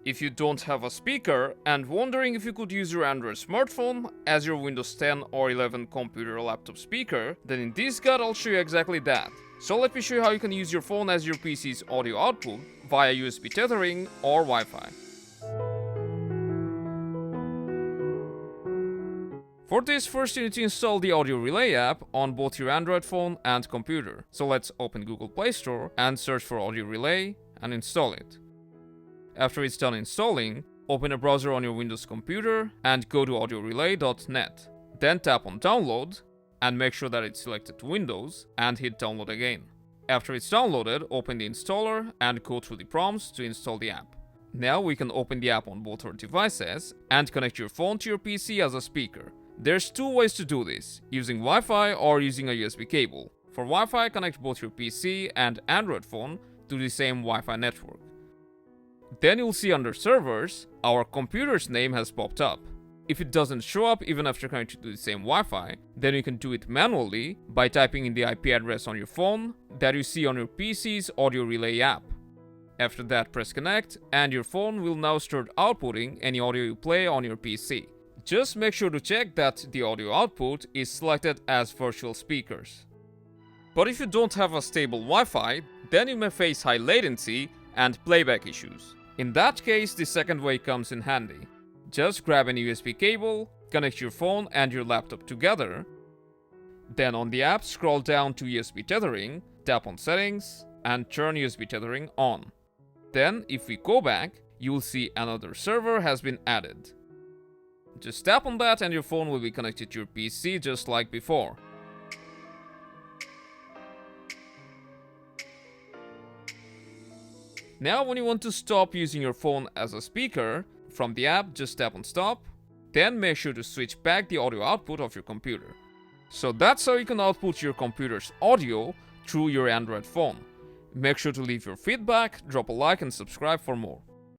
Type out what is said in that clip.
If you don't have a speaker and wondering if you could use your Android smartphone as your Windows 10 or 11 computer or laptop speaker, then in this guide I'll show you exactly that. So let me show you how you can use your phone as your PC's audio output via USB tethering or Wi-Fi. For this, first you need to install the Audio Relay app on both your Android phone and computer. So let's open Google Play Store and search for Audio Relay and install it. After it's done installing, open a browser on your Windows computer and go to audiorelay.net. Then tap on Download and make sure that it's selected to Windows and hit Download again. After it's downloaded, open the installer and go through the prompts to install the app. Now we can open the app on both our devices and connect your phone to your PC as a speaker. There's two ways to do this, using Wi-Fi or using a USB cable. For Wi-Fi, connect both your PC and Android phone to the same Wi-Fi network. Then you'll see under servers, our computer's name has popped up. If it doesn't show up even after connecting to the same Wi-Fi, then you can do it manually by typing in the IP address on your phone that you see on your PC's Audio Relay app. After that, press connect and your phone will now start outputting any audio you play on your PC. Just make sure to check that the audio output is selected as virtual speakers. But if you don't have a stable Wi-Fi, then you may face high latency and playback issues. In that case, the second way comes in handy. Just grab an USB cable, connect your phone and your laptop together. Then on the app, scroll down to USB tethering, tap on settings and turn USB tethering on. Then if we go back, you will see another server has been added. Just tap on that and your phone will be connected to your PC just like before. Now when you want to stop using your phone as a speaker, from the app just tap on stop, then make sure to switch back the audio output of your computer. So that's how you can output your computer's audio through your Android phone. Make sure to leave your feedback, drop a like and subscribe for more.